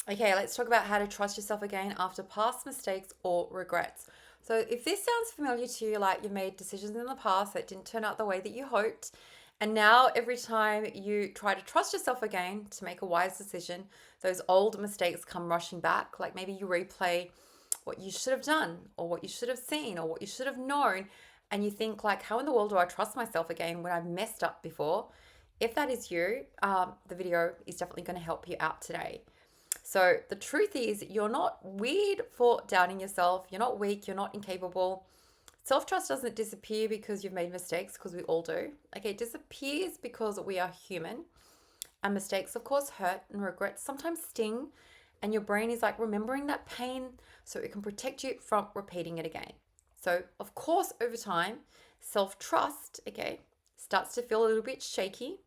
Okay, let's talk about how to trust yourself again after past mistakes or regrets. So, if this sounds familiar to you, like you made decisions in the past that didn't turn out the way that you hoped, and now every time you try to trust yourself again to make a wise decision, those old mistakes come rushing back. Like maybe you replay what you should have done, or what you should have seen, or what you should have known, and you think, like, how in the world do I trust myself again when I've messed up before? If that is you, the video is definitely going to help you out today. So the truth is, you're not weird for doubting yourself. You're not weak. You're not incapable. Self trust doesn't disappear because you've made mistakes, because we all do. Okay, it disappears because we are human. And mistakes, of course, hurt, and regrets sometimes sting. And your brain is like remembering that pain so it can protect you from repeating it again. So, of course, over time, self trust, okay, starts to feel a little bit shaky,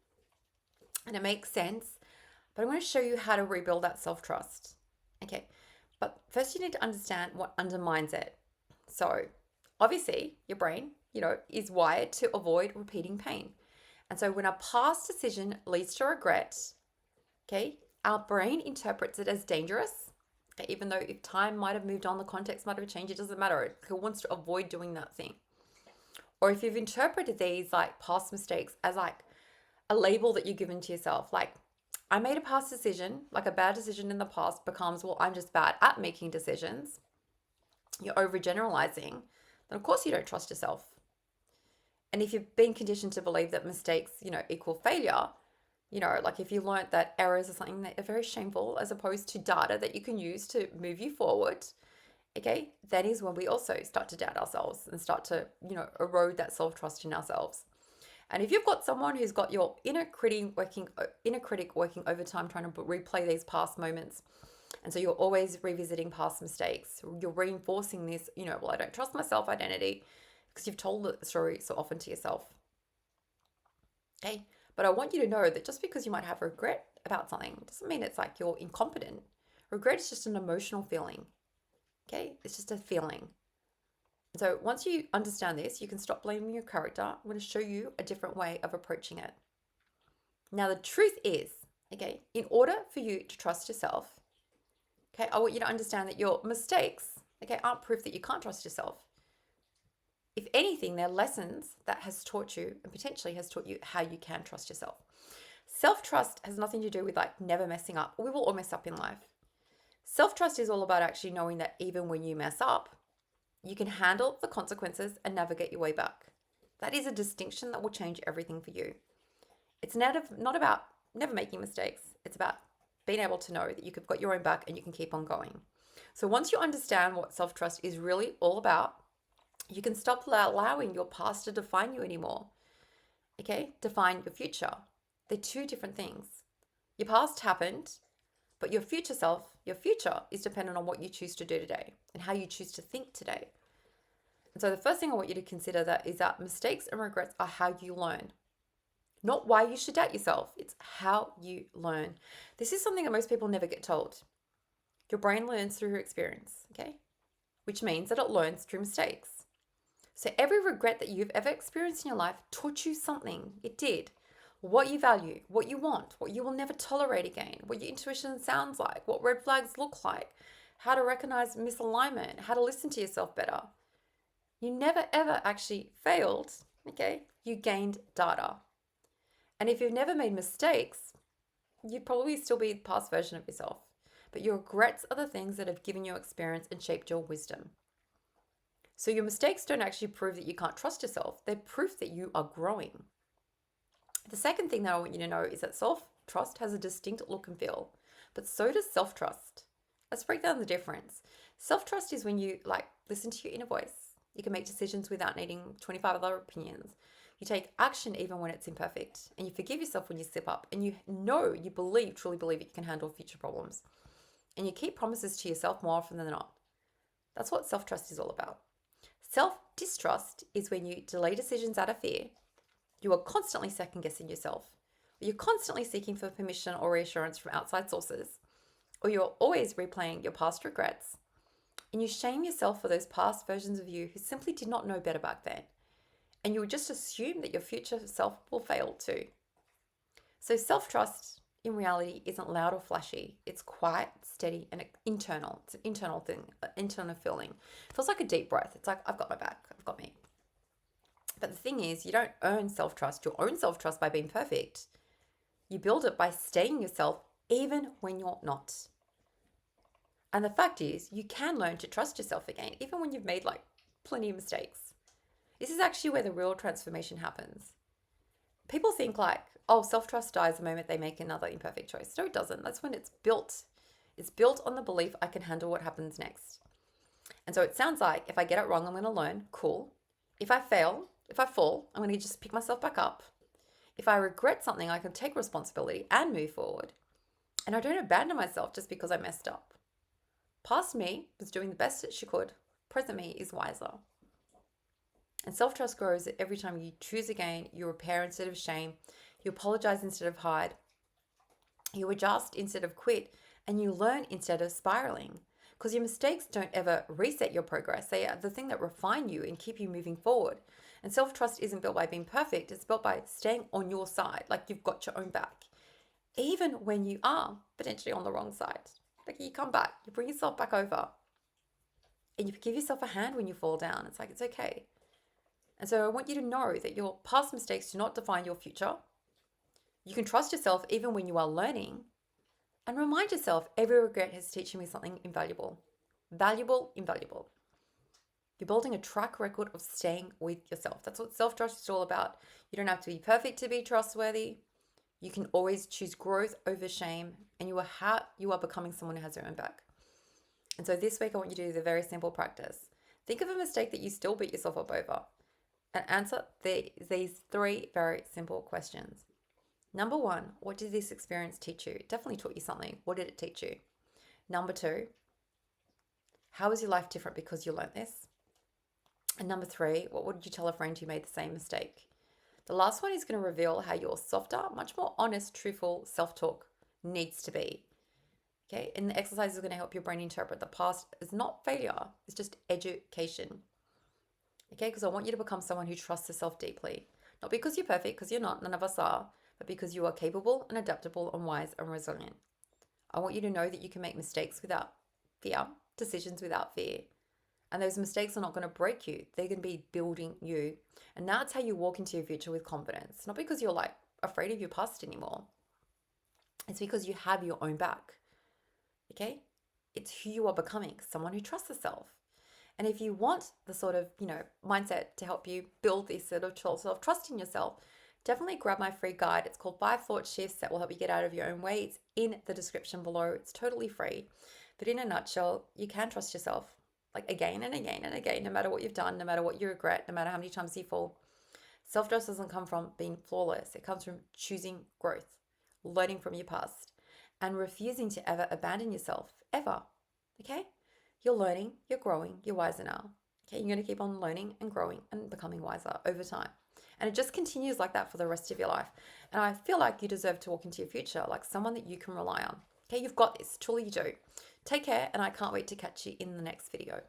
and it makes sense, but I'm going to show you how to rebuild that self trust. Okay. But first, you need to understand what undermines it. So, obviously, your brain, is wired to avoid repeating pain. And so, when a past decision leads to regret, okay, our brain interprets it as dangerous. Okay, even though if time might have moved on, the context might have changed, it doesn't matter. It wants to avoid doing that thing. Or if you've interpreted these like past mistakes as like a label that you're given to yourself, like I made a past decision, like a bad decision in the past becomes, well, I'm just bad at making decisions. You're overgeneralizing, then of course you don't trust yourself. And if you've been conditioned to believe that mistakes, equal failure, like if you learnt that errors are something that are very shameful as opposed to data that you can use to move you forward, okay, that is when we also start to doubt ourselves and start to, erode that self trust in ourselves. And if you've got someone who's got your inner critic working overtime trying to replay these past moments, and so you're always revisiting past mistakes, you're reinforcing this, well, I don't trust myself identity because you've told the story so often to yourself. Okay. But I want you to know that just because you might have regret about something doesn't mean it's like you're incompetent. Regret is just an emotional feeling. Okay. It's just a feeling. So once you understand this, you can stop blaming your character. I'm going to show you a different way of approaching it. Now, the truth is, okay, in order for you to trust yourself, okay, I want you to understand that your mistakes, okay, aren't proof that you can't trust yourself. If anything, they're lessons that has taught you and potentially has taught you how you can trust yourself. Self trust has nothing to do with like never messing up. We will all mess up in life. Self trust is all about actually knowing that even when you mess up, you can handle the consequences and navigate your way back. That is a distinction that will change everything for you. It's not about never making mistakes. It's about being able to know that you've got your own back and you can keep on going. So once you understand what self trust is really all about, you can stop allowing your past to define you anymore. Okay? Define your future. They're two different things. Your past happened, but your future self, your future is dependent on what you choose to do today and how you choose to think today. And so the first thing I want you to consider that is that mistakes and regrets are how you learn. Not why you should doubt yourself, it's how you learn. This is something that most people never get told. Your brain learns through experience, okay? Which means that it learns through mistakes. So every regret that you've ever experienced in your life taught you something. It did. What you value, what you want, what you will never tolerate again, what your intuition sounds like, what red flags look like, how to recognize misalignment, how to listen to yourself better. You never ever actually failed, okay? You gained data. And if you've never made mistakes, you'd probably still be the past version of yourself. But your regrets are the things that have given you experience and shaped your wisdom. So your mistakes don't actually prove that you can't trust yourself, they're proof that you are growing. The second thing that I want you to know is that self trust has a distinct look and feel, but so does self trust. Let's break down the difference. Self trust is when you like listen to your inner voice. You can make decisions without needing 25 other opinions. You take action even when it's imperfect, and you forgive yourself when you slip up, and you believe, truly believe that you can handle future problems. And you keep promises to yourself more often than not. That's what self trust is all about. Self distrust is when you delay decisions out of fear. You are constantly second guessing yourself. You're constantly seeking for permission or reassurance from outside sources. Or you're always replaying your past regrets. And you shame yourself for those past versions of you who simply did not know better back then. And you would just assume that your future self will fail too. So self trust in reality isn't loud or flashy. It's quiet, steady and internal. It's an internal thing, internal feeling. It feels like a deep breath. It's like, I've got my back, I've got me. But the thing is, you don't earn self-trust, your own self-trust, by being perfect. You build it by staying yourself even when you're not. And the fact is, you can learn to trust yourself again, even when you've made like plenty of mistakes. This is actually where the real transformation happens. People think like, oh, self-trust dies the moment they make another imperfect choice. No, it doesn't. That's when it's built. It's built on the belief I can handle what happens next. And so it sounds like if I get it wrong, I'm going to learn. Cool. If I fall, I'm going to just pick myself back up. If I regret something, I can take responsibility and move forward. And I don't abandon myself just because I messed up. Past me was doing the best that she could. Present me is wiser. And self-trust grows every time you choose again, you repair instead of shame, you apologize instead of hide, you adjust instead of quit, and you learn instead of spiraling. Because your mistakes don't ever reset your progress. They are the thing that refine you and keep you moving forward. And self-trust isn't built by being perfect. It's built by staying on your side, like you've got your own back. Even when you are potentially on the wrong side. Like you come back, you bring yourself back over. And you give yourself a hand when you fall down. It's like, it's okay. And so I want you to know that your past mistakes do not define your future. You can trust yourself even when you are learning. And remind yourself, every regret is teaching me something invaluable. Valuable, invaluable. You're building a track record of staying with yourself. That's what self-trust is all about. You don't have to be perfect to be trustworthy. You can always choose growth over shame. And you are becoming someone who has their own back. And so this week I want you to do the very simple practice. Think of a mistake that you still beat yourself up over. And answer these 3 very simple questions. Number 1, what did this experience teach you? It definitely taught you something. What did it teach you? Number 2, how is your life different because you learned this? And number 3, what would you tell a friend who made the same mistake? The last one is going to reveal how your softer, much more honest, truthful self-talk needs to be. Okay, and the exercise is going to help your brain interpret the past as not failure, it's just education. Okay, because I want you to become someone who trusts yourself deeply. Not because you're perfect, because you're not, none of us are, but because you are capable and adaptable and wise and resilient. I want you to know that you can make mistakes without fear, decisions without fear. And those mistakes are not going to break you. They're going to be building you. And that's how you walk into your future with confidence. Not because you're like afraid of your past anymore. It's because you have your own back. Okay? It's who you are becoming, someone who trusts herself. And if you want the sort of, mindset to help you build this sort of self-trust in yourself, definitely grab my free guide. It's called 5 Thought Shifts that will help you get out of your own way. It's in the description below. It's totally free. But in a nutshell, you can trust yourself like again and again and again, no matter what you've done, no matter what you regret, no matter how many times you fall. Self-trust doesn't come from being flawless. It comes from choosing growth, learning from your past, and refusing to ever abandon yourself, ever. Okay? You're learning, you're growing, you're wiser now. Okay, you're going to keep on learning and growing and becoming wiser over time. And it just continues like that for the rest of your life. And I feel like you deserve to walk into your future like someone that you can rely on. Okay, you've got this. Truly you do. Take care, and I can't wait to catch you in the next video.